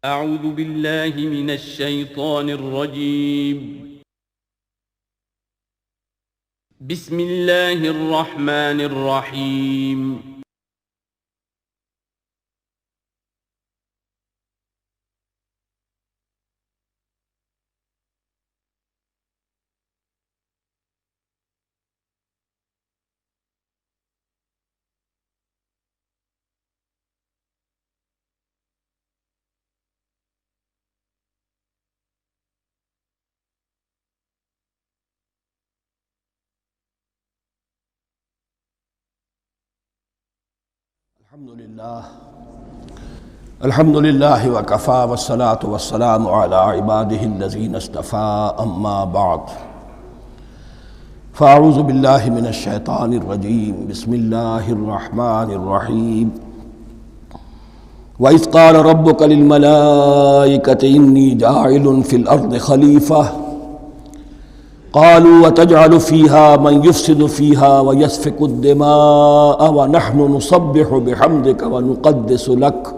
اعوذ باللہ من الشیطان الرجیم بسم اللہ الرحمن الرحیم الحمد للہ وکفا والصلاة والسلام علی عبادہ الذین اصطفیٰ اما بعد فاعوذ باللہ من الشیطان الرجیم بسم اللہ الرحمن الرحیم وَإِذْ قَالَ رَبُّكَ لِلْمَلَائِكَةِ إِنِّي جَاعِلٌ فِي الْأَرْضِ خَلِيفَةً قالوا وتجعل فيها من يفسد فيها ويسفك الدماء ونحن نسبح بحمدك ونقدس لك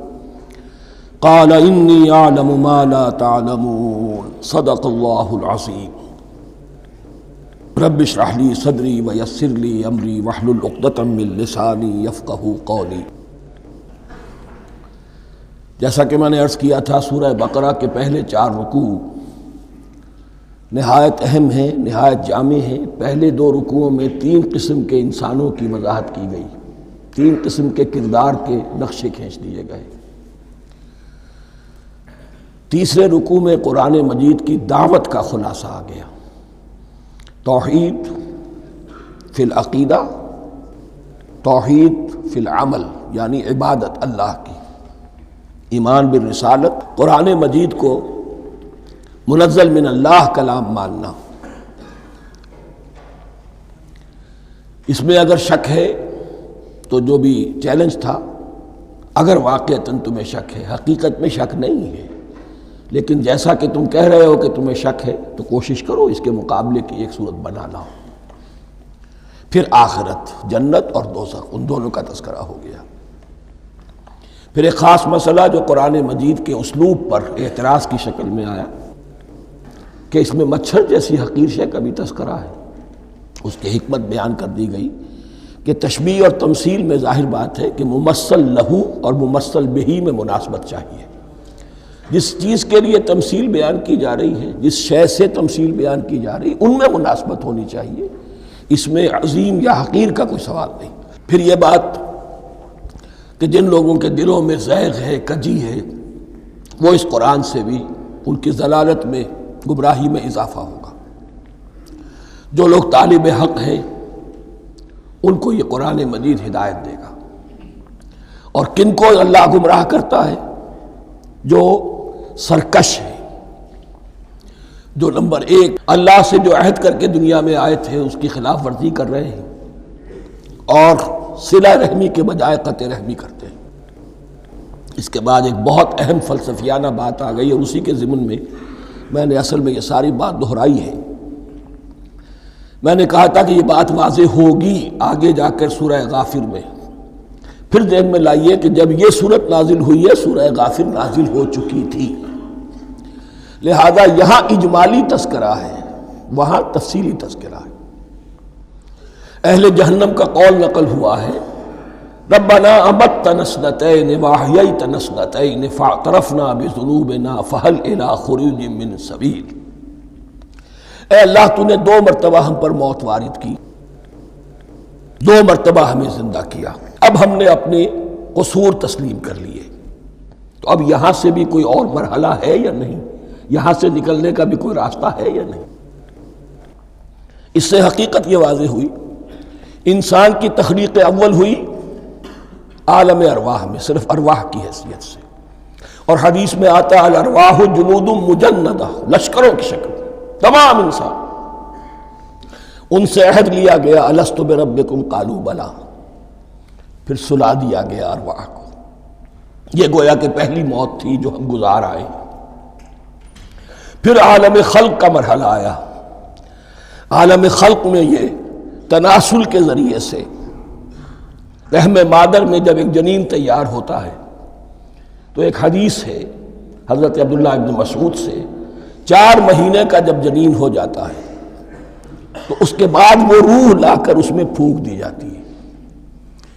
قال إني أعلم ما لا تعلمون صدق الله العظيم رب اشرح لي صدري ويسر لي أمري واحلل عقدة من لساني يفقهوا قولي۔ جیسا کہ میں نے عرض کیا تھا، سورہ بقرہ کے پہلے 4 رکوع نہایت اہم ہیں، نہایت جامع ہیں۔ پہلے 2 رکوعوں میں 3 قسم کے انسانوں کی وضاحت کی گئی، 3 قسم کے کردار کے نقشے کھینچ دیے گئے۔ تیسرے رکوع میں قرآن مجید کی دعوت کا خلاصہ آ گیا، توحید فی العقیدہ، توحید فی العمل، یعنی عبادت اللہ کی، ایمان بالرسالت، قرآن مجید کو منزل من اللہ کلام ماننا۔ اس میں اگر شک ہے تو جو بھی چیلنج تھا، اگر واقعتاً تمہیں شک ہے، حقیقت میں شک نہیں ہے، لیکن جیسا کہ تم کہہ رہے ہو کہ تمہیں شک ہے تو کوشش کرو اس کے مقابلے کی ایک صورت بنا لاؤ۔ پھر آخرت، جنت اور دوزخ، ان دونوں کا تذکرہ ہو گیا۔ پھر ایک خاص مسئلہ جو قرآن مجید کے اسلوب پر اعتراض کی شکل میں آیا کہ اس میں مچھر جیسی حقیر شے کا بھی تذکرہ ہے، اس کی حکمت بیان کر دی گئی کہ تشبیہ اور تمثیل میں ظاہر بات ہے کہ ممثل لہو اور ممثل بہی میں مناسبت چاہیے۔ جس چیز کے لیے تمثیل بیان کی جا رہی ہے، جس شے سے تمثیل بیان کی جا رہی ہے، ان میں مناسبت ہونی چاہیے، اس میں عظیم یا حقیر کا کوئی سوال نہیں۔ پھر یہ بات کہ جن لوگوں کے دلوں میں زیغ ہے، کجی ہے، وہ اس قرآن سے بھی ان کی ضلالت میں، گمراہی میں اضافہ ہوگا۔ جو لوگ طالب حق ہیں ان کو یہ قرآن مجید ہدایت دے گا، اور کن کو اللہ گمراہ کرتا ہے؟ جو سرکش ہے، جو نمبر 1 اللہ سے جو عہد کر کے دنیا میں آئے تھے اس کی خلاف ورزی کر رہے ہیں، اور صلہ رحمی کے بجائے قطع رحمی کرتے ہیں۔ اس کے بعد ایک بہت اہم فلسفیانہ بات آ گئی، اور اسی کے ضمن میں میں نے اصل میں یہ ساری بات دہرائی ہے۔ میں نے کہا تھا کہ یہ بات واضح ہوگی آگے جا کر سورہ غافر میں۔ پھر ذہن میں لائیے کہ جب یہ صورت نازل ہوئی ہے، سورہ غافر نازل ہو چکی تھی، لہذا یہاں اجمالی تذکرہ ہے، وہاں تفصیلی تذکرہ ہے۔ اہل جہنم کا قول نقل ہوا ہے، ربنا امتنا اثنتین واحییتنا اثنتین فاعترفنا بذنوبنا فہل الی خروج من سبیل۔ اے اللہ، تو نے 2 مرتبہ ہم پر موت وارد کی، 2 مرتبہ ہمیں زندہ کیا، اب ہم نے اپنے قصور تسلیم کر لیے، تو اب یہاں سے بھی کوئی اور مرحلہ ہے یا نہیں؟ یہاں سے نکلنے کا بھی کوئی راستہ ہے یا نہیں؟ اس سے حقیقت یہ واضح ہوئی، انسان کی تخلیق اول ہوئی عالم ارواح میں، صرف ارواح کی حیثیت سے، اور حدیث میں آتا ہے الارواح جنود مجندہ، لشکروں کی شکل، تمام انسان۔ ان سے عہد لیا گیا الست بربکم قالوا بلا، پھر سلا دیا گیا ارواح کو۔ یہ گویا کہ پہلی موت تھی جو ہم گزار آئے۔ پھر عالم خلق کا مرحلہ آیا۔ عالم خلق میں یہ تناسل کے ذریعے سے رحم مادر میں جب ایک جنین تیار ہوتا ہے تو ایک حدیث ہے حضرت عبداللہ ابن مسعود سے 4 مہینے کا جب جنین ہو جاتا ہے تو اس کے بعد وہ روح لا کر اس میں پھونک دی جاتی ہے.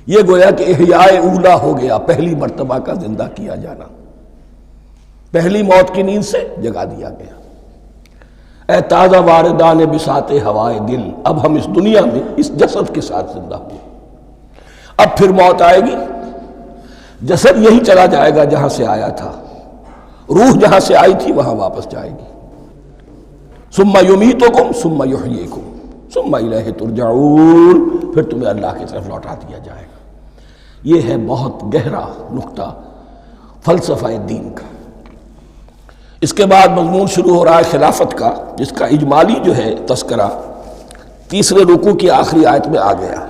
یہ گویا کہ احیاء اولا ہو گیا، پہلی مرتبہ کا زندہ کیا جانا، پہلی موت کی نیند سے جگا دیا گیا. اے تازہ واردان بساط ہوائے دل، اب ہم اس دنیا میں اس جسد کے ساتھ زندہ ہوئے، اب پھر موت آئے گی. جسد یہی چلا جائے گا جہاں سے آیا تھا، روح جہاں سے آئی تھی وہاں واپس جائے گی. ثم یمیتکم ثم یحییکم ثم الیہ ترجعون، پھر تمہیں اللہ کی طرف لوٹا دیا جائے گا. یہ ہے بہت گہرا نقطہ فلسفہ دین کا. اس کے بعد مضمون شروع ہو رہا ہے خلافت کا، جس کا اجمالی جو ہے تذکرہ 3رے رکوع کی آخری آیت میں آ گیا.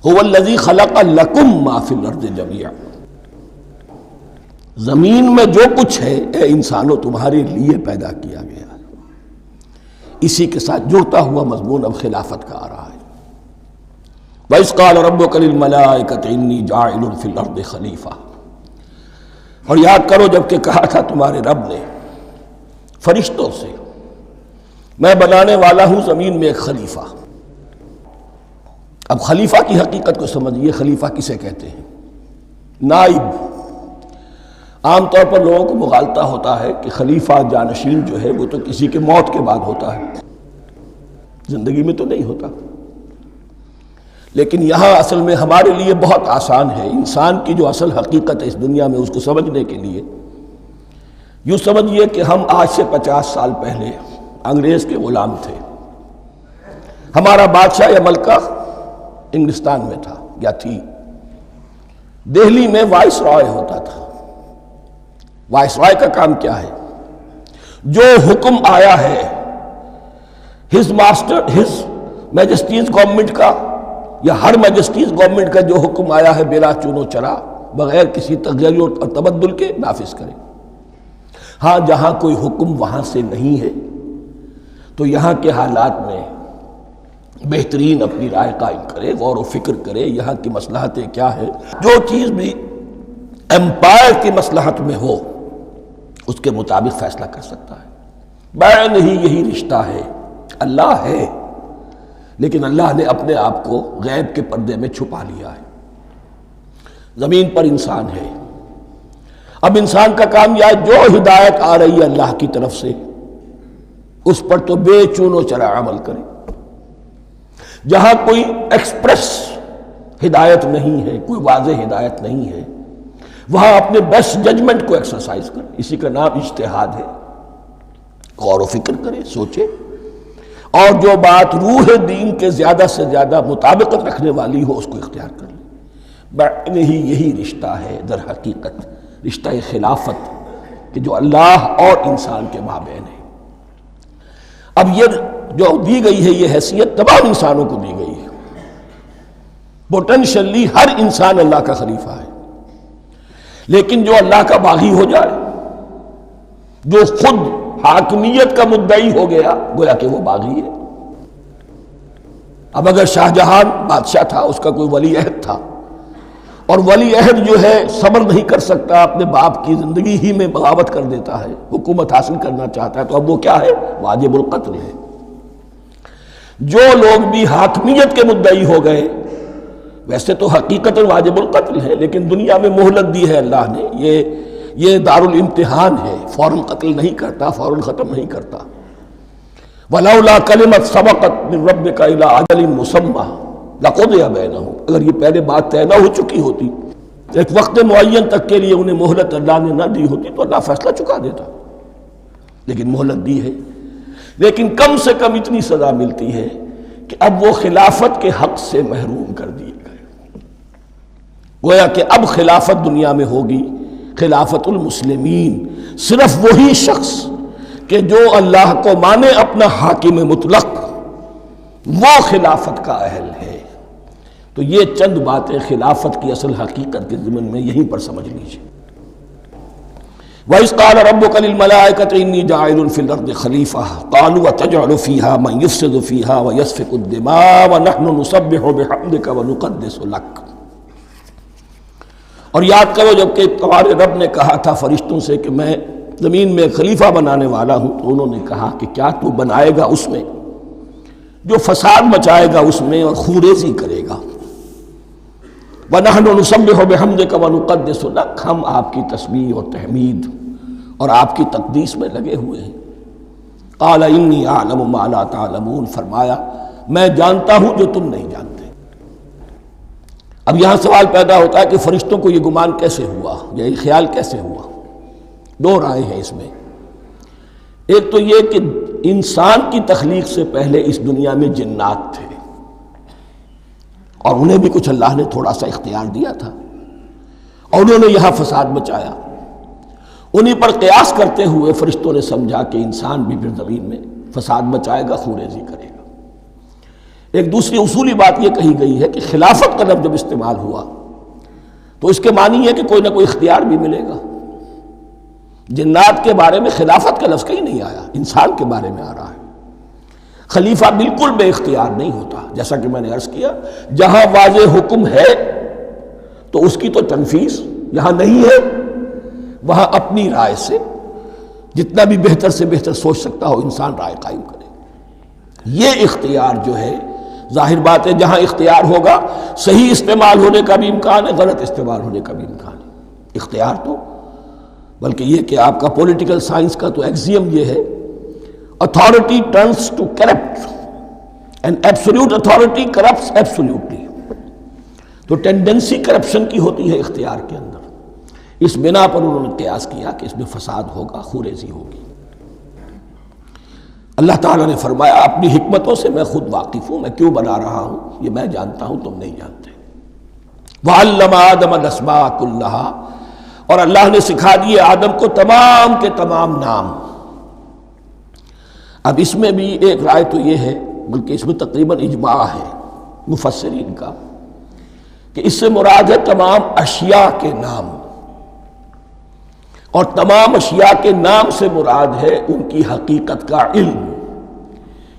هو الذی خلق لکم ما فی الارض جمیعا، زمین میں جو کچھ ہے اے انسانوں تمہارے لیے پیدا کیا گیا. اسی کے ساتھ جڑتا ہوا مضمون اب خلافت کا آ رہا ہے. وَإِذْ قَالَ رَبُّكَ لِلْمَلَائِكَةِ إِنِّي جَاعِلٌ فِي الْأَرْضِ خَلِيفَةً، اور یاد کرو جب کہ کہا تھا تمہارے رب نے فرشتوں سے میں بنانے والا ہوں زمین میں ایک خلیفہ. اب خلیفہ کی حقیقت کو سمجھیے. خلیفہ کسے کہتے ہیں؟ نائب. عام طور پر لوگوں کو مغالطہ ہوتا ہے کہ خلیفہ جانشین جو ہے وہ تو کسی کے موت کے بعد ہوتا ہے، زندگی میں تو نہیں ہوتا. لیکن یہاں اصل میں ہمارے لیے بہت آسان ہے. انسان کی جو اصل حقیقت ہے اس دنیا میں اس کو سمجھنے کے لیے یوں سمجھیے کہ ہم آج سے 50 سال پہلے انگریز کے غلام تھے. ہمارا بادشاہ یا ملکہ انگلستان میں تھا یا تھی. دہلی میں وائس رائے ہوتا تھا. وائس رائے کا کام کیا ہے؟ جو حکم آیا ہے ہز میجسٹیز گورنمنٹ کا یا ہر میجسٹیز گورنمنٹ کا جو حکم آیا ہے بلا چون و چرا بغیر کسی تغیر اور تبدل کے نافذ کرے. ہاں جہاں کوئی حکم وہاں سے نہیں ہے تو یہاں کے حالات میں بہترین اپنی رائے قائم کرے، غور و فکر کرے یہاں کی مصلحتیں کیا ہے. جو چیز بھی امپائر کی مصلحت میں ہو اس کے مطابق فیصلہ کر سکتا ہے. بین ہی یہی رشتہ ہے. اللہ ہے لیکن اللہ نے اپنے آپ کو غیب کے پردے میں چھپا لیا ہے. زمین پر انسان ہے. اب انسان کا کام یہ ہے جو ہدایت آ رہی ہے اللہ کی طرف سے اس پر تو بے چون و چرا عمل کرے. جہاں کوئی ایکسپریس ہدایت نہیں ہے، کوئی واضح ہدایت نہیں ہے، وہاں اپنے بیسٹ ججمنٹ کو ایکسرسائز کرے. اسی کا نام اجتہاد ہے. غور و فکر کرے، سوچے، اور جو بات روح دین کے زیادہ سے زیادہ مطابقت رکھنے والی ہو اس کو اختیار کر لے. بین ہی یہی رشتہ ہے در حقیقت رشتہ خلافت کہ جو اللہ اور انسان کے مابین ہے. اب یہ جو دی گئی ہے یہ حیثیت تمام انسانوں کو دی گئی ہے. پوٹینشلی ہر انسان اللہ کا خلیفہ ہے. لیکن جو اللہ کا باغی ہو جائے، جو خود حاکمیت کا مدعی ہو گیا، گویا کہ وہ باغی ہے. اب اگر شاہ جہان بادشاہ تھا، اس کا کوئی ولی عہد تھا، اور ولی عہد جو ہے صبر نہیں کر سکتا، اپنے باپ کی زندگی ہی میں بغاوت کر دیتا ہے، حکومت حاصل کرنا چاہتا ہے، تو اب وہ کیا ہے؟ واجب القتل ہے. جو لوگ بھی حاکمیت کے مدعی ہو گئے ویسے تو حقیقت واجب القتل ہے، لیکن دنیا میں مہلت دی ہے اللہ نے. یہ دار الامتحان ہے. فوراً قتل نہیں کرتا، فوراً ختم نہیں کرتا. وَلَوْلَا كَلِمَةٌ سَبَقَتْ مِنْ رَبِّكَ إِلَىٰ أَجَلٍ مُّسَمًّى لَقُضِيَ بَيْنَهُمْ، اگر یہ پہلے بات طے نہ ہو چکی ہوتی، ایک وقت معین تک کے لیے انہیں مہلت اللہ نے نہ دی ہوتی تو اللہ فیصلہ چکا دیتا. لیکن مہلت دی ہے. لیکن کم سے کم اتنی سزا ملتی ہے کہ اب وہ خلافت کے حق سے محروم کر دیے گئے. گویا کہ اب خلافت دنیا میں ہوگی خلافت المسلمین. صرف وہی شخص کہ جو اللہ کو مانے اپنا حاکم مطلق وہ خلافت کا اہل ہے. تو یہ چند باتیں خلافت کی اصل حقیقت کے ضمن میں یہیں پر سمجھ لیجیے. وَإِذْ قَالَ رَبُّكَ لِلْمَلَائِكَةِ إِنِّي جَاعِلٌ فِي الْأَرْضِ خَلِيفَةً قَالُوا وَتَجْعَلُ فِيهَا مَن يُفْسِدُ فِيهَا وَيَسْفِكُ الدِّمَاءَ وَنَحْنُ نُسَبِّحُ بِحَمْدِكَ وَنُقَدِّسُ لَكَ. اور یاد کرو جب کہ تمہارے رب نے کہا تھا فرشتوں سے کہ میں زمین میں خلیفہ بنانے والا ہوں، تو انہوں نے کہا کہ کیا تو بنائے گا اس میں جو فساد مچائے گا اس میں اور خوریزی کرے گا؟ وَنَحْنُ نُسَبِّحُ بِحَمْدِكَ وَنُقَدِّسُ لَكَ، ہم آپ کی تسبیح اور تحمید اور آپ کی تقدیس میں لگے ہوئے ہیں۔ قَالَ إِنِّي أَعْلَمُ مَا لَا تَعْلَمُونَ، فرمایا میں جانتا ہوں جو تم نہیں جانتے۔ اب یہاں سوال پیدا ہوتا ہے کہ فرشتوں کو یہ گمان کیسے ہوا، یہ خیال کیسے ہوا؟ دو رائے ہیں اس میں۔ ایک تو یہ کہ انسان کی تخلیق سے پہلے اس دنیا میں جنات تھے، اور انہیں بھی کچھ اللہ نے تھوڑا سا اختیار دیا تھا، اور انہوں نے یہاں فساد مچایا۔ انہی پر قیاس کرتے ہوئے فرشتوں نے سمجھا کہ انسان بھی پھر زمین میں فساد مچائے گا، خوریزی کرے گا۔ ایک دوسری اصولی بات یہ کہی گئی ہے کہ خلافت کا لفظ جب استعمال ہوا تو اس کے معنی ہے کہ کوئی نہ کوئی اختیار بھی ملے گا۔ جنات کے بارے میں خلافت کا لفظ کہیں نہیں آیا، انسان کے بارے میں آ رہا ہے۔ خلیفہ بالکل بے اختیار نہیں ہوتا، جیسا کہ میں نے عرض کیا، جہاں واضح حکم ہے تو اس کی تو تنفیذ، یہاں نہیں ہے وہاں اپنی رائے سے جتنا بھی بہتر سے بہتر سوچ سکتا ہو انسان رائے قائم کرے۔ یہ اختیار جو ہے، ظاہر بات ہے جہاں اختیار ہوگا صحیح استعمال ہونے کا بھی امکان ہے، غلط استعمال ہونے کا بھی امکان ہے۔ اختیار تو بلکہ یہ کہ آپ کا پولیٹیکل سائنس کا تو ایکسیم یہ ہے، authority turns to corrupt and absolute authority corrupts absolutely۔ تو ٹینڈنسی کرپشن کی ہوتی ہے اختیار کے اندر۔ اس بنا پر انہوں نے قیاس کیا کہ اس میں فساد ہوگا، خوریزی ہوگی۔ اللہ تعالیٰ نے فرمایا اپنی حکمتوں سے میں خود واقف ہوں، میں کیوں بنا رہا ہوں یہ میں جانتا ہوں، تم نہیں جانتے۔ وَعَلَّمَ آدَمَ الْأَسْمَاءَ كُلَّهَا، اور اللہ نے سکھا دیے آدم کو تمام کے تمام نام۔ اب اس میں بھی ایک رائے تو یہ ہے، بلکہ اس میں تقریباً اجماع ہے مفسرین کا، کہ اس سے مراد ہے تمام اشیاء کے نام، اور تمام اشیاء کے نام سے مراد ہے ان کی حقیقت کا علم۔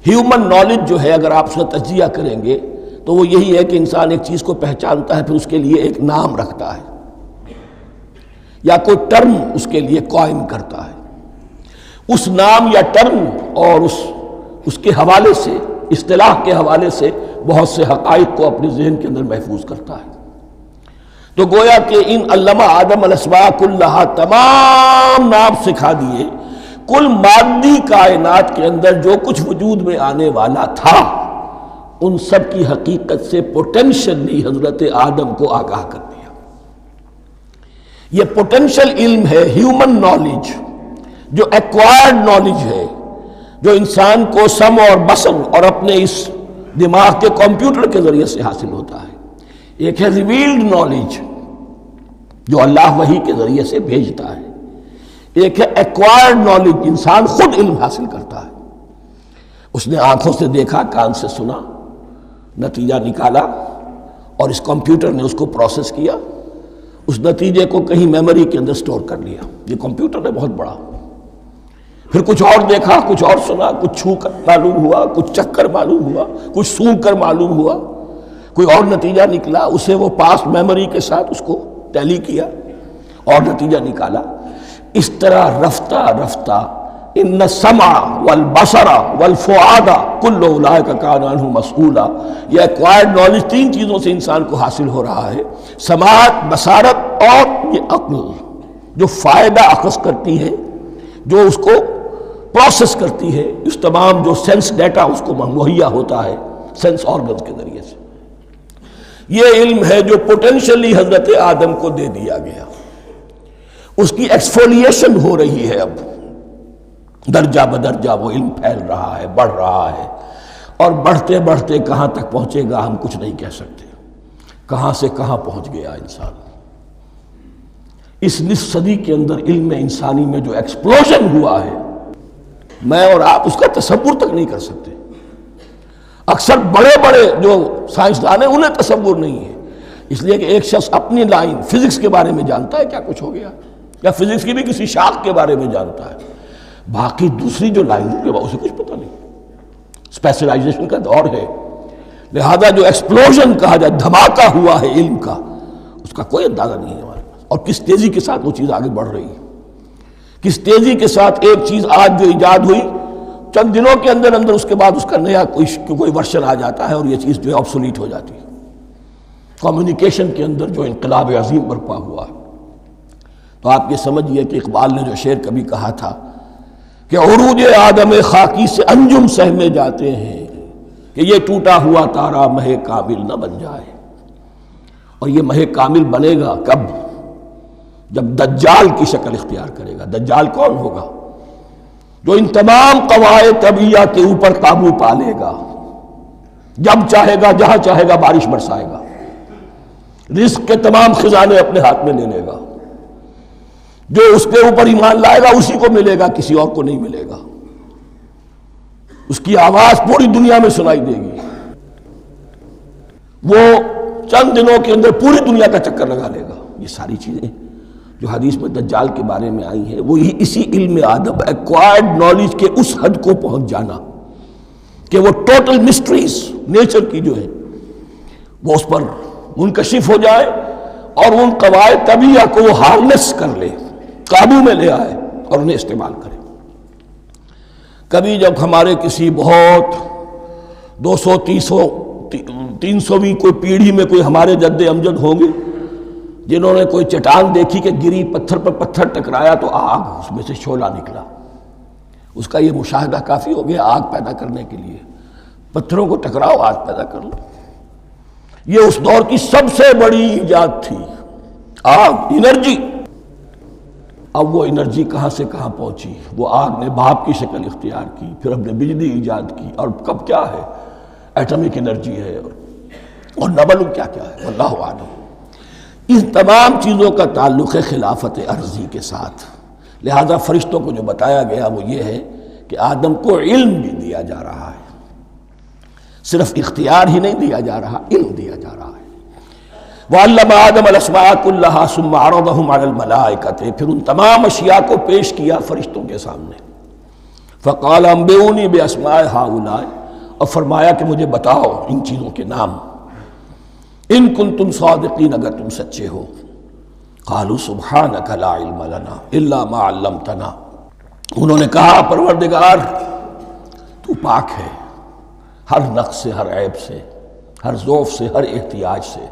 ہیومن نالج جو ہے، اگر آپ اس کا تجزیہ کریں گے تو وہ یہی ہے کہ انسان ایک چیز کو پہچانتا ہے، پھر اس کے لیے ایک نام رکھتا ہے یا کوئی ٹرم اس کے لیے قائم کرتا ہے۔ اس نام یا ٹرم اور اس کے حوالے سے، اصطلاح کے حوالے سے بہت سے حقائق کو اپنے ذہن کے اندر محفوظ کرتا ہے۔ تو گویا کہ ان علمہ آدم الاسماء کلہا، تمام نام سکھا دیے کل مادی کائنات کے اندر جو کچھ وجود میں آنے والا تھا، ان سب کی حقیقت سے پوٹینشلی حضرت آدم کو آگاہ کر دیا۔ یہ پوٹینشل علم ہے، ہیومن نالج، جو ایکوائرڈ نالج ہے، جو انسان کو سمع اور بصر اور اپنے اس دماغ کے کمپیوٹر کے ذریعے سے حاصل ہوتا ہے۔ ایک ہے ریویلڈ نالج جو اللہ وحی کے ذریعے سے بھیجتا ہے، ایک ہے ایکوائرڈ نالج، انسان خود علم حاصل کرتا ہے۔ اس نے آنکھوں سے دیکھا، کان سے سنا، نتیجہ نکالا، اور اس کمپیوٹر نے اس کو پروسیس کیا، اس نتیجے کو کہیں میموری کے اندر سٹور کر لیا۔ یہ کمپیوٹر ہے بہت بڑا۔ پھر کچھ اور دیکھا، کچھ اور سنا، کچھ چھو کر معلوم ہوا، کچھ چکھ کر معلوم ہوا، کچھ سونگھ کر معلوم ہوا، کوئی اور نتیجہ نکلا، اسے وہ پاسٹ میموری کے ساتھ اس کو ٹیلی کیا اور نتیجہ نکالا۔ اس طرح رفتہ رفتہ ان السمع والبصر والفؤاد کل اولئک کان عنہ مسئولا، یہ ایکوائرڈ نالج تین چیزوں سے انسان کو حاصل ہو رہا ہے، سماعت، بصارت اور یہ عقل، جو فائدہ اخذ کرتی ہے، جو اس کو پروسیس کرتی ہے، اس تمام جو سینس ڈیٹا اس کو مہیا ہوتا ہے سینس آرگنز کے ذریعے سے۔ یہ علم ہے جو پوٹینشلی حضرت آدم کو دے دیا گیا۔ اس کی ایکسفولیشن ہو رہی ہے، اب درجہ بدرجہ وہ علم پھیل رہا ہے، بڑھ رہا ہے، اور بڑھتے بڑھتے کہاں تک پہنچے گا ہم کچھ نہیں کہہ سکتے۔ کہاں سے کہاں پہنچ گیا انسان۔ اس نصف صدی کے اندر علم انسانی میں جو ایکسپلوژن ہوا ہے، میں اور آپ اس کا تصور تک نہیں کر سکتے۔ اکثر بڑے بڑے جو سائنسدان ہیں انہیں تصور نہیں ہے، اس لیے کہ ایک شخص اپنی لائن فزکس کے بارے میں جانتا ہے کیا کچھ ہو گیا، یا فزکس کی بھی کسی شاخ کے بارے میں جانتا ہے، باقی دوسری جو لائن ہے اسے کچھ پتہ نہیں۔ اسپیشلائزیشن کا دور ہے، لہذا جو ایکسپلوژن کہا جائے، دھماکہ ہوا ہے علم کا، اس کا کوئی اندازہ نہیں ہے ہمارے۔ اور کس تیزی کے ساتھ وہ چیز آگے بڑھ رہی ہے، کس تیزی کے ساتھ ایک چیز آج جو ایجاد ہوئی چند دنوں کے اندر اندر اس کے بعد اس کا نیا کوئی ورشن آ جاتا ہے اور یہ چیز جو ہے آبسولیٹ ہو جاتی ہے۔ کمیونیکیشن کے اندر جو انقلاب عظیم برپا ہوا ہے، تو آپ یہ سمجھیے کہ اقبال نے جو شعر کبھی کہا تھا کہ عروج آدم خاکی سے انجم سہمے جاتے ہیں کہ یہ ٹوٹا ہوا تارا مہ کامل نہ بن جائے، اور یہ مہ کامل بنے گا کب؟ جب دجال کی شکل اختیار کرے گا۔ دجال کون ہوگا؟ جو ان تمام قواعد طبیعہ کے اوپر قابو پا لے گا، جب چاہے گا جہاں چاہے گا بارش برسائے گا، رزق کے تمام خزانے اپنے ہاتھ میں لے لے گا، جو اس کے اوپر ایمان لائے گا اسی کو ملے گا، کسی اور کو نہیں ملے گا، اس کی آواز پوری دنیا میں سنائی دے گی، وہ چند دنوں کے اندر پوری دنیا کا چکر لگا لے گا۔ یہ ساری چیزیں جو حدیث میں دجال کے بارے میں آئی ہیں وہی اسی علم آدم ایکوائرڈ نالج کے اس حد کو پہنچ جانا کہ وہ ٹوٹل مسٹریز نیچر کی جو ہے وہ اس پر منکشف ہو جائے اور ان قواعد طبیعہ کو وہ ہارنس کر لے، قابو میں لے آئے اور انہیں استعمال کرے۔ کبھی جب ہمارے کسی بہت 200-300ویں کوئی پیڑھی میں کوئی ہمارے جد امجد ہوں گے جنہوں نے کوئی چٹان دیکھی کہ گری، پتھر پر پتھر ٹکرایا تو آگ اس میں سے شعلہ نکلا، اس کا یہ مشاہدہ کافی ہو گیا آگ پیدا کرنے کے لیے۔ پتھروں کو ٹکراؤ آگ پیدا کر لو، یہ اس دور کی سب سے بڑی ایجاد تھی، آگ، انرجی۔ اب وہ انرجی کہاں سے کہاں پہنچی، وہ آگ نے بھاپ کی شکل اختیار کی، پھر ہم نے بجلی ایجاد کی، اور کب کیا ہے ایٹمک انرجی ہے اور نہ معلوم کیا کیا ہے، واللہ اعلم۔ ان تمام چیزوں کا تعلق ہے خلافت ارضی کے ساتھ، لہذا فرشتوں کو جو بتایا گیا وہ یہ ہے کہ آدم کو علم بھی دیا جا رہا ہے، صرف اختیار ہی نہیں دیا جا رہا، علم دیا جا رہا ہے۔ وَعَلَّمَ آدَمَ الْأَسْمَاءَ كُلَّهَا ثُمَّ عَرَضَهُمْ عَلَى الْمَلَائِكَةِ، پھر ان تمام اشیاء کو پیش کیا فرشتوں کے سامنے۔ فَقَالَ أَنبِئُونِي بِأَسْمَاءِ هَؤُلَاءِ، اور فرمایا کہ مجھے بتاؤ ان چیزوں کے نام، ان کنتم صادقین، اگر تم سچے ہو۔ قالوا سبحانک لا علم لنا الا ما علمتنا، انہوں نے کہا پروردگار تو پاک ہے ہر نقص سے، ہر عیب سے، ہر ضعف سے، ہر احتیاج سے،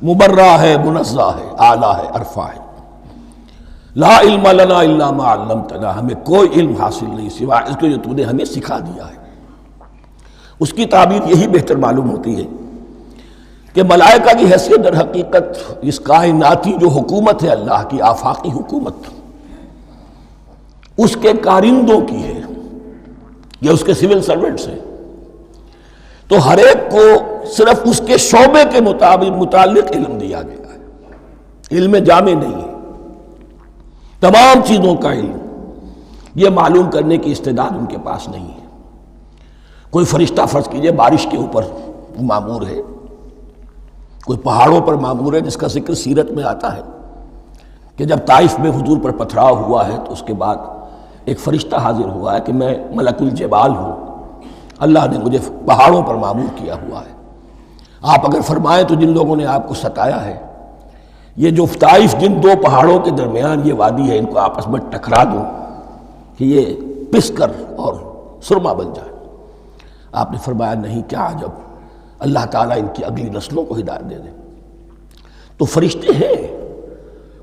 مبرہ ہے، منزہ ہے، اعلیٰ ہے، ارفع ہے۔ لا علم لنا الا ما علمتنا، ہمیں کوئی علم حاصل نہیں سوائے اس کے جو تو نے ہمیں سکھا دیا ہے۔ اس کی تعبیر یہی بہتر معلوم ہوتی ہے کہ ملائکہ کی حیثیت در حقیقت اس کائناتی جو حکومت ہے اللہ کی، آفاقی حکومت، اس کے کارندوں کی ہے، یہ اس کے سول سرونٹس ہیں، تو ہر ایک کو صرف اس کے شعبے کے متعلق علم دیا گیا ہے، علم جامع نہیں ہے، تمام چیزوں کا علم یہ معلوم کرنے کی استعداد ان کے پاس نہیں ہے۔ کوئی فرشتہ فرض کیجئے بارش کے اوپر مامور ہے، کوئی پہاڑوں پر مامور ہے، جس کا ذکر سیرت میں آتا ہے کہ جب طائف میں حضور پر پتھراؤ ہوا ہے تو اس کے بعد ایک فرشتہ حاضر ہوا ہے کہ میں ملک الجبال ہوں، اللہ نے مجھے پہاڑوں پر مامور کیا ہوا ہے، آپ اگر فرمائیں تو جن لوگوں نے آپ کو ستایا ہے، یہ جو طائف جن دو پہاڑوں کے درمیان یہ وادی ہے، ان کو آپس میں ٹکرا دوں کہ یہ پس کر اور سرما بن جائے۔ آپ نے فرمایا نہیں، کیا عجب، اللہ تعالیٰ ان کی اگلی نسلوں کو ہدایت دے دے۔ تو فرشتے ہیں،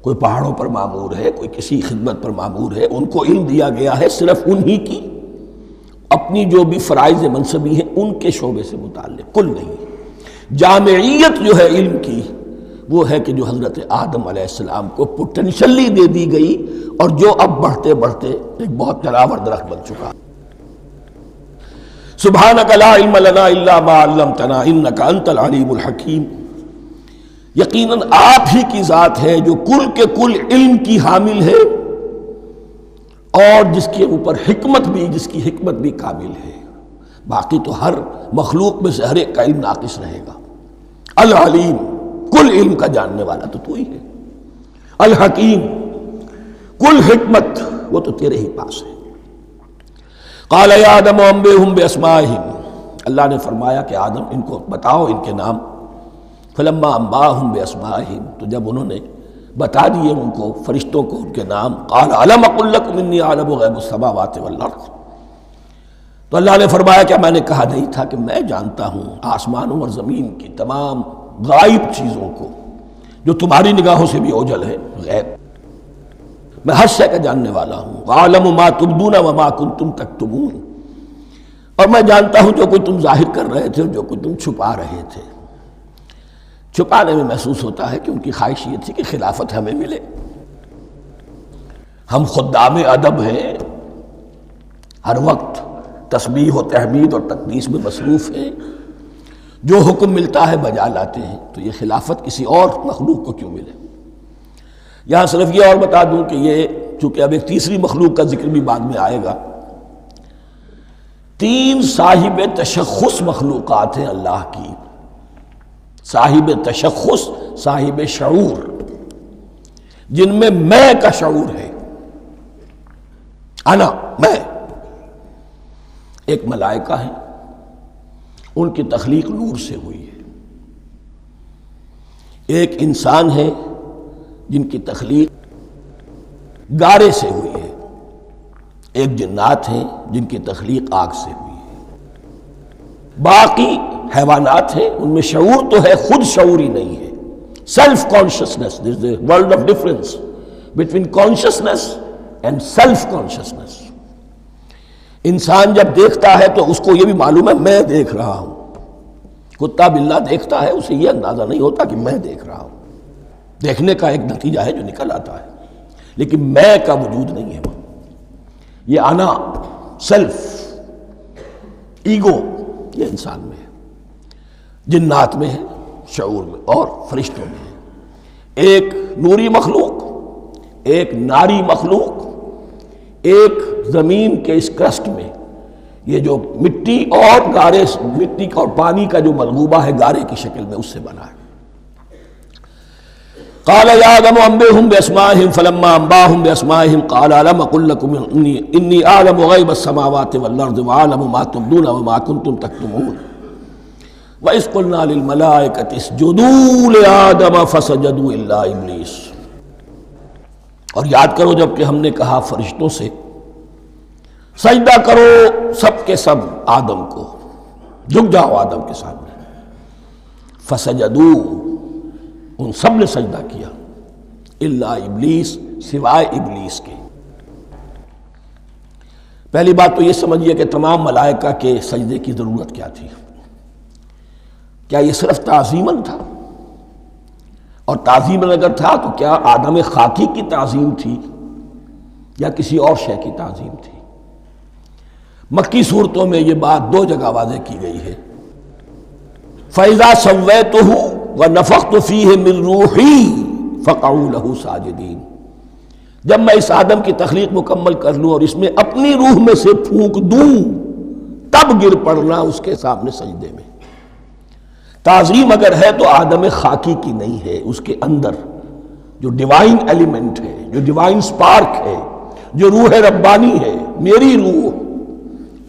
کوئی پہاڑوں پر مامور ہے، کوئی کسی خدمت پر مامور ہے، ان کو علم دیا گیا ہے صرف انہی کی اپنی جو بھی فرائض منصبی ہیں ان کے شعبے سے متعلق، کل نہیں۔ جامعیت جو ہے علم کی وہ ہے کہ جو حضرت آدم علیہ السلام کو پوٹینشلی دے دی گئی اور جو اب بڑھتے بڑھتے ایک بہت تراور درخت بن چکا۔ سبحانک لا علم لنا الا ما علمتنا انک انت العلیم الحکیم، یقیناً آپ ہی کی ذات ہے جو کل کے کل علم کی حامل ہے اور جس کے اوپر حکمت بھی، جس کی حکمت بھی کامل ہے، باقی تو ہر مخلوق میں سے ہر ایک کا علم ناقص رہے گا۔ العلیم، کل علم کا جاننے والا تو تو ہی ہے، الحکیم، کل حکمت وہ تو تیرے ہی پاس ہے۔ قال یا آدم انبئہم باسمائہم، اللہ نے فرمایا کہ آدم ان کو بتاؤ ان کے نام۔ فلما انباہم باسمائہم، تو جب انہوں نے بتا دیے ان کو فرشتوں کو ان کے نام. قال الم اقل لکم انی اعلم غیب السماوات والارض. تو اللہ نے فرمایا کہ میں نے کہا نہیں تھا کہ میں جانتا ہوں آسمانوں اور زمین کی تمام غائب چیزوں کو جو تمہاری نگاہوں سے بھی اوجھل ہے. غیب میں ہر شے کا جاننے والا ہوں. وَأَعْلَمُ مَا تُبْدُونَ وَمَا كُنْتُمْ تَكْتُمُونَ. اور میں جانتا ہوں جو کچھ تم ظاہر کر رہے تھے اور جو کچھ تم چھپا رہے تھے. چھپانے میں محسوس ہوتا ہے کہ ان کی خواہش یہ تھی کہ خلافت ہمیں ملے. ہم خدام ادب ہیں، ہر وقت تسبیح و تحمید اور تقدیس میں مصروف ہیں، جو حکم ملتا ہے بجا لاتے ہیں. تو یہ خلافت کسی اور مخلوق کو کیوں ملے؟ یہاں صرف یہ اور بتا دوں کہ یہ چونکہ اب ایک تیسری مخلوق کا ذکر بھی بعد میں آئے گا. 3 صاحب تشخص مخلوقات ہیں اللہ کی. صاحب تشخص، صاحب شعور، جن میں کا شعور ہے. انا، میں. ایک ملائکہ ہے، ان کی تخلیق نور سے ہوئی ہے. ایک انسان ہے جن کی تخلیق گارے سے ہوئی ہے. ایک جنات ہیں جن کی تخلیق آگ سے ہوئی ہے. باقی حیوانات ہیں، ان میں شعور تو ہے، خود شعور ہی نہیں ہے. Self consciousness, there is a world of difference between consciousness and self consciousness. انسان جب دیکھتا ہے تو اس کو یہ بھی معلوم ہے میں دیکھ رہا ہوں. کتا بلہ دیکھتا ہے، اسے یہ اندازہ نہیں ہوتا کہ میں دیکھ رہا ہوں. دیکھنے کا ایک نتیجہ ہے جو نکل آتا ہے، لیکن میں کا وجود نہیں ہے. یہ انا، سیلف، ایگو، یہ انسان میں ہے، جنات میں ہے، شعور میں، اور فرشتوں میں ہے. ایک نوری مخلوق، ایک ناری مخلوق، ایک زمین کے اس کرسٹ میں یہ جو مٹی اور گارے، مٹی اور پانی کا جو ملغوبہ ہے گارے کی شکل میں، اس سے بنا ہے. قال يا آدم انبئهم بأسمائهم فلما انبأهم بأسمائهم قال ألم أقل لكم إني أعلم غيب السماوات والأرض وأعلم ما تبدون وما كنتم تكتمون وإذ قلنا للملائكة اسجدوا لآدم فسجدوا إلا إبليس. اور یاد کرو جب کہ ہم نے کہا فرشتوں سے سجدہ کرو سب کے سب آدم کو، جھک جاؤ آدم کے سامنے. فسجدوا، ان سب نے سجدہ کیا. الا ابلیس، سوائے ابلیس کے. پہلی بات تو یہ سمجھیے کہ تمام ملائکہ کے سجدے کی ضرورت کیا تھی. کیا یہ صرف تعظیماً تھا؟ اور تعظیماً اگر تھا تو کیا آدم خاکی کی تعظیم تھی یا کسی اور شے کی تعظیم تھی؟ مکی صورتوں میں یہ بات 2 جگہ واضح کی گئی ہے. فَإِذَا سَوَّيْتُهُ وَنَفَخْتُ فِيهِ مِن رُوحِي فَقَعُوا لَهُ سَاجِدِينَ. جب میں اس آدم کی تخلیق مکمل کر لوں اور اس میں اپنی روح میں سے پھونک دوں تب گر پڑنا اس کے سامنے سجدے میں. تعظیم اگر ہے تو آدم خاکی کی نہیں ہے، اس کے اندر جو ڈیوائن ایلیمنٹ ہے، جو ڈیوائن سپارک ہے، جو روح ربانی ہے، میری روح،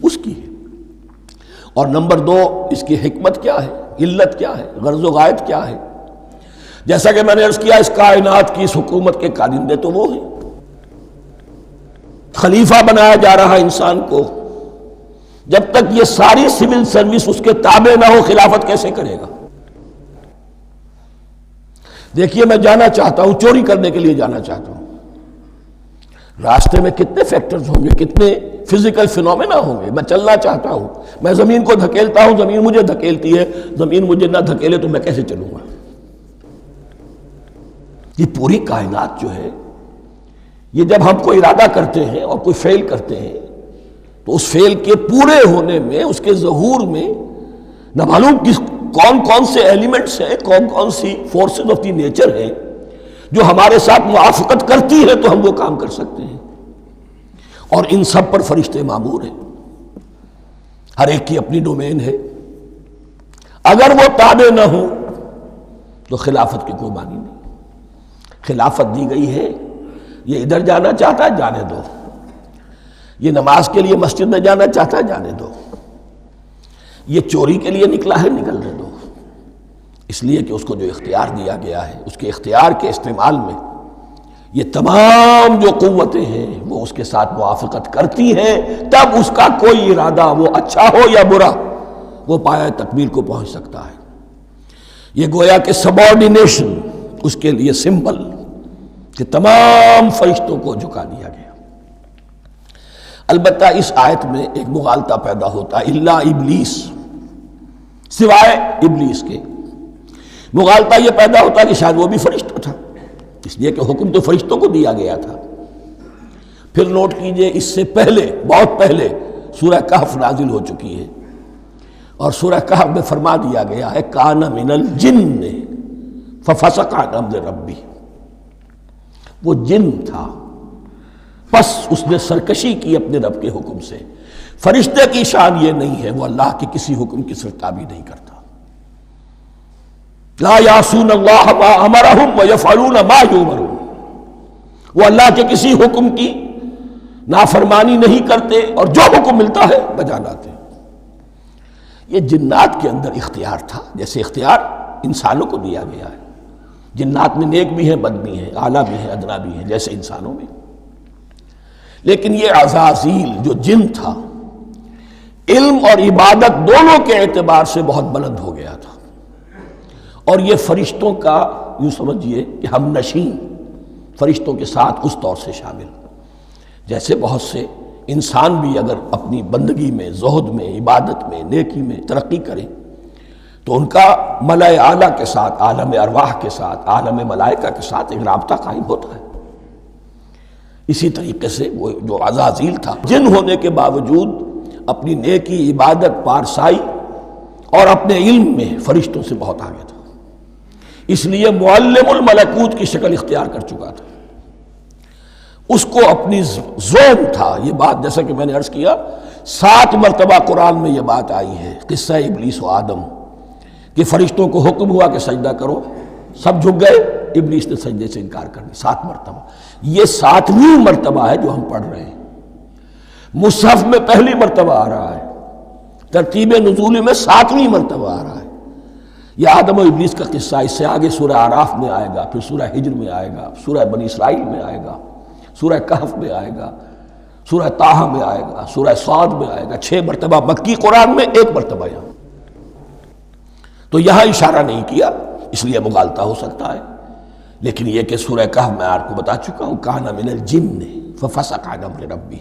اس کی ہے. اور نمبر 2، اس کی حکمت کیا ہے، علت کیا ہے، غرض و غایت کیا ہے؟ جیسا کہ میں نے عرض کیا، اس کائنات کی اس حکومت کے کارندے تو وہ ہیں. خلیفہ بنایا جا رہا انسان کو، جب تک یہ ساری سول سروس اس کے تابع نہ ہو خلافت کیسے کرے گا؟ دیکھیے میں جانا چاہتا ہوں، چوری کرنے کے لیے جانا چاہتا ہوں، راستے میں کتنے فیکٹرز ہوں گے، کتنے فزیکل فینومینا ہوں گے. میں چلنا چاہتا ہوں، میں زمین کو دھکیلتا ہوں، زمین مجھے دھکیلتی ہے، زمین مجھے نہ دھکیلے تو میں کیسے چلوں گا؟ یہ پوری کائنات جو ہے، یہ جب ہم کوئی ارادہ کرتے ہیں اور کوئی فعل کرتے ہیں تو اس فعل کے پورے ہونے میں، اس کے ظہور میں نہ معلوم کون کون سے ایلیمنٹس ہیں، کون کون سی فورسز آف دی نیچر ہیں جو ہمارے ساتھ موافقت کرتی ہے تو ہم وہ کام کر سکتے ہیں. اور ان سب پر فرشتے مامور ہیں، ہر ایک کی اپنی ڈومین ہے. اگر وہ تابع نہ ہوں تو خلافت کی کوئی معنی نہیں. خلافت دی گئی ہے، یہ ادھر جانا چاہتا ہے جانے دو، یہ نماز کے لیے مسجد میں جانا چاہتا ہے جانے دو، یہ چوری کے لیے نکلا ہے نکلنے دو. اس لیے کہ اس کو جو اختیار دیا گیا ہے، اس کے اختیار کے استعمال میں یہ تمام جو قوتیں ہیں وہ اس کے ساتھ موافقت کرتی ہیں، تب اس کا کوئی ارادہ وہ اچھا ہو یا برا وہ پایہ تکمیل کو پہنچ سکتا ہے۔ یہ گویا کہ سبارڈینیشن اس کے لیے سمبل کہ تمام فرشتوں کو جھکا دیا گیا۔ البتہ اس آیت میں ایک مغالطہ پیدا ہوتا ہے، الا ابلیس، سوائے ابلیس کے۔ مغالطہ یہ پیدا ہوتا ہے کہ شاید وہ بھی فرشتہ تھا، اس لیے کہ حکم تو فرشتوں کو دیا گیا تھا۔ پھر نوٹ کیجئے اس سے پہلے، بہت پہلے سورہ کہف نازل ہو چکی ہے، اور سورہ کہف میں فرما دیا گیا ہے کان من الجن ففسق عن امر ربی، وہ جن تھا پس اس نے سرکشی کی اپنے رب کے حکم سے۔ فرشتے کی شان یہ نہیں ہے، وہ اللہ کے کسی حکم کی سرتابی نہیں کرتا۔ لا یعصون اللہ ما امرہم ویفعلون ما یؤمرون، وہ اللہ کے کسی حکم کی نافرمانی نہیں کرتے اور جو حکم ملتا ہے بجا لاتے ہیں۔ یہ جنات کے اندر اختیار تھا، جیسے اختیار انسانوں کو دیا گیا ہے۔ جنات میں نیک بھی ہیں، بد بھی ہیں، اعلیٰ بھی ہیں، ادنا بھی ہیں، جیسے انسانوں میں۔ لیکن یہ عزازیل جو جن تھا، علم اور عبادت دونوں کے اعتبار سے بہت بلند ہو گیا تھا، اور یہ فرشتوں کا یوں سمجھیے کہ ہم نشین، فرشتوں کے ساتھ اس طور سے شامل، جیسے بہت سے انسان بھی اگر اپنی بندگی میں، زہد میں، عبادت میں، نیکی میں ترقی کریں تو ان کا ملأ اعلیٰ کے ساتھ، عالم ارواح کے ساتھ، عالم ملائکہ کے ساتھ ایک رابطہ قائم ہوتا ہے۔ اسی طریقے سے وہ جو عزازیل تھا، جن ہونے کے باوجود اپنی نیکی، عبادت، پارسائی اور اپنے علم میں فرشتوں سے بہت آگے تھا، اس لیے معلم الملکوت کی شکل اختیار کر چکا تھا۔ اس کو اپنی زوم تھا، یہ بات جیسا کہ میں نے عرض کیا 7 مرتبہ قرآن میں یہ بات آئی ہے، قصہ ابلیس و آدم، کہ فرشتوں کو حکم ہوا کہ سجدہ کرو، سب جھک گئے، ابلیس نے سجدے سے انکار کر دیا 7 مرتبہ۔ یہ 7ویں مرتبہ ہے جو ہم پڑھ رہے ہیں، مصحف میں پہلی مرتبہ آ رہا ہے، ترتیب نزول میں 7ویں مرتبہ آ رہا ہے۔ یہ آدم و ابلیس کا قصہ اس سے آگے سورہ اعراف میں آئے گا، پھر سورہ ہجر میں آئے گا، سورہ بنی اسرائیل میں آئے گا، سورہ کہف میں آئے گا، سورہ طٰہٰ میں آئے گا، سورہ صاد میں آئے گا، 6 مرتبہ مکی قرآن میں، 1 مرتبہ یہاں۔ تو یہاں اشارہ نہیں کیا، اس لیے مغالطہ ہو سکتا ہے، لیکن یہ کہ سورہ کہف میں آپ کو بتا چکا ہوں کان من الجن ففسق عن امر ربی،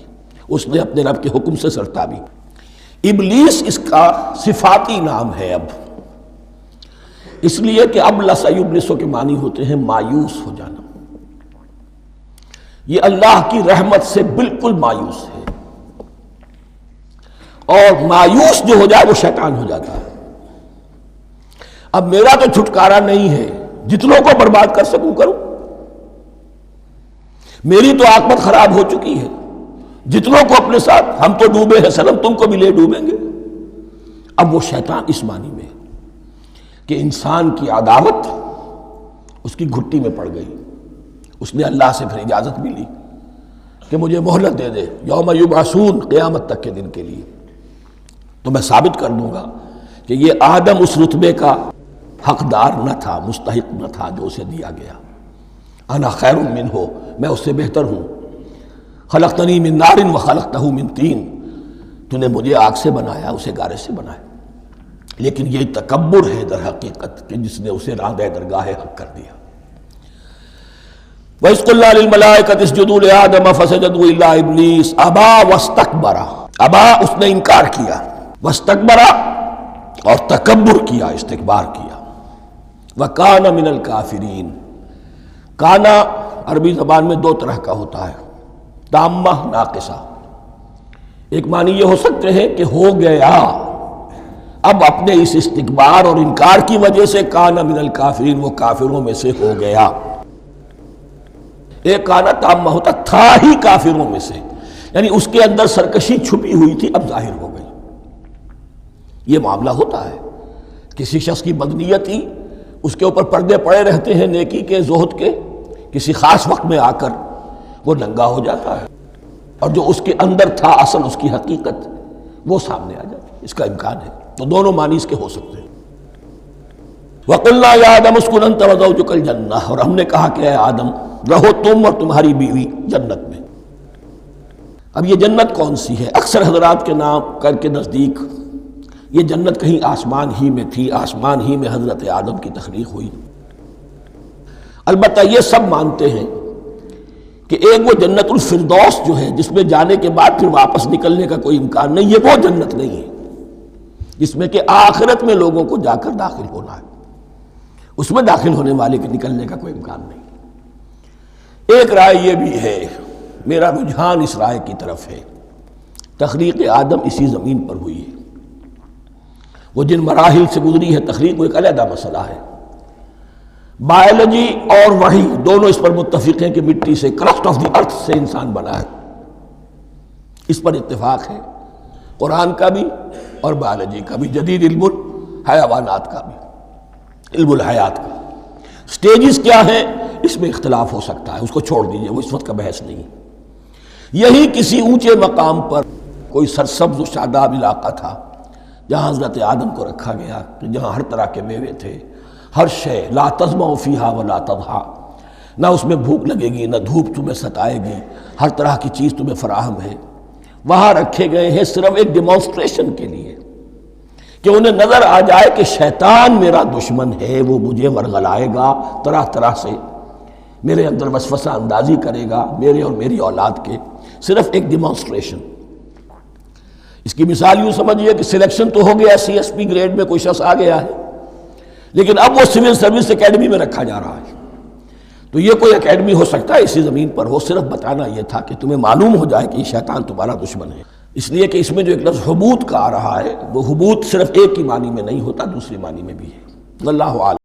اس نے اپنے رب کے حکم سے سرتابی۔ ابلیس اس کا صفاتی نام ہے اب، اس لیے کہ ابلس یبلسو کے معنی ہوتے ہیں مایوس ہو جانا۔ یہ اللہ کی رحمت سے بالکل مایوس ہے، اور مایوس جو ہو جائے وہ شیطان ہو جاتا ہے۔ اب میرا تو چھٹکارا نہیں ہے، جتنوں کو برباد کر سکوں کروں، میری تو عاقبت خراب ہو چکی ہے، جتنوں کو اپنے ساتھ، ہم تو ڈوبے ہیں سنم، تم کو بھی لے ڈوبیں گے۔ اب وہ شیطان اس معنی میں کہ انسان کی عداوت اس کی گھٹی میں پڑ گئی، اس نے اللہ سے پھر اجازت بھی لی کہ مجھے مہلت دے دے، یوم یبعثون، قیامت تک کے دن کے لیے، تو میں ثابت کر دوں گا کہ یہ آدم اس رتبے کا حقدار نہ تھا، مستحق نہ تھا جو اسے دیا گیا۔ انا خیر منہ، میں اس سے بہتر ہوں۔ خلقتنی من نار وخلقتہ من طین، تو نے مجھے آگ سے بنایا، اسے گارے سے بنایا۔ لیکن یہ تکبر ہے در حقیقت کہ جس نے اسے راندہ درگاہ حق کر دیا۔ وَإِذْ قُلْنَا لِلْمَلَائِكَةِ اسْجُدُوا لِآدَمَ فَسَجَدُوا إِلَّا إِبْلِيسَ أَبَىٰ وَاسْتَكْبَرَ، ابا اس نے انکار کیا، واستکبر اور تکبر کیا، استکبار کیا، وَكَانَ مِنَ الْكَافِرِينَ۔ کانا عربی زبان میں 2 طرح کا ہوتا ہے، تامہ، ناقصہ۔ ایک معنی یہ ہو سکتے ہیں کہ ہو گیا، اب اپنے اس استکبار اور انکار کی وجہ سے کانا من الکافرین، وہ کافروں میں سے ہو گیا۔ ایک کانا تامہ ہوتا تھا ہی کافروں میں سے، یعنی اس کے اندر سرکشی چھپی ہوئی تھی، اب ظاہر ہو گئی۔ یہ معاملہ ہوتا ہے، کسی شخص کی بدنیتی اس کے اوپر پردے پڑے رہتے ہیں نیکی کے، زہد کے، کسی خاص وقت میں آ کر وہ ننگا ہو جاتا ہے، اور جو اس کے اندر تھا اصل، اس کی حقیقت، وہ سامنے آ جاتی ہے۔ اس کا امکان ہے، تو دونوں معنی اس کے ہو سکتے ہیں۔ وَقُلْنَا يَا آدَمُ اسْكُنْ أَنْتَ وَزَوْجُكَ الْجَنَّةَ، اور ہم نے کہا کہ اے آدم، رہو تم اور تمہاری بیوی جنت میں۔ اب یہ جنت کون سی ہے؟ اکثر حضرات کے نام کر کے نزدیک یہ جنت کہیں آسمان ہی میں تھی، آسمان ہی میں حضرت آدم کی تخلیق ہوئی۔ البتہ یہ سب مانتے ہیں کہ ایک وہ جنت الفردوس جو ہے جس میں جانے کے بعد پھر واپس نکلنے کا کوئی امکان نہیں، یہ وہ جنت نہیں ہے جس میں کہ آخرت میں لوگوں کو جا کر داخل ہونا ہے، اس میں داخل ہونے والے کے نکلنے کا کوئی امکان نہیں۔ ایک رائے یہ بھی ہے، میرا رجحان اس رائے کی طرف ہے، تخلیق آدم اسی زمین پر ہوئی ہے۔ وہ جن مراحل سے گزری ہے تخلیق، وہ ایک علیحدہ مسئلہ ہے۔ بائیولوجی اور وحی دونوں اس پر متفق ہیں کہ مٹی سے، کرسٹ آف دی ارتھ سے انسان بنا ہے، اس پر اتفاق ہے، قرآن کا بھی اور بائیولوجی کا بھی، جدید علم الحیوانات کا بھی، علم الحیات کا۔ سٹیجز کیا ہیں اس میں اختلاف ہو سکتا ہے، اس کو چھوڑ دیجئے، وہ اس وقت کا بحث نہیں۔ یہی کسی اونچے مقام پر کوئی سرسبز و شاداب علاقہ تھا جہاں حضرت آدم کو رکھا گیا، جہاں ہر طرح کے میوے تھے، ہر شے، لا تظمأ فیہا ولا تضحیٰ، نہ اس میں بھوک لگے گی، نہ دھوپ تمہیں ستائے گی، ہر طرح کی چیز تمہیں فراہم ہے۔ وہاں رکھے گئے ہیں صرف ایک ڈیمانسٹریشن کے لیے کہ انہیں نظر آ جائے کہ شیطان میرا دشمن ہے، وہ مجھے ورغلائے گا، طرح طرح سے میرے اندر وسوسہ اندازی کرے گا، میرے اور میری اولاد کے، صرف ایک ڈیمانسٹریشن۔ اس کی مثال یوں سمجھیے کہ سلیکشن تو ہو گیا، سی ایس پی گریڈ میں کوئی شخص آ گیا ہے، لیکن اب وہ سول سروس اکیڈمی میں رکھا جا رہا ہے۔ تو یہ کوئی اکیڈمی ہو سکتا ہے اسی زمین پر ہو، صرف بتانا یہ تھا کہ تمہیں معلوم ہو جائے کہ یہ شیطان تمہارا دشمن ہے۔ اس لیے کہ اس میں جو ایک لفظ حبوط کا آ رہا ہے، وہ حبوط صرف ایک ہی معنی میں نہیں ہوتا، دوسری معنی میں بھی ہے۔ واللہ اعلم۔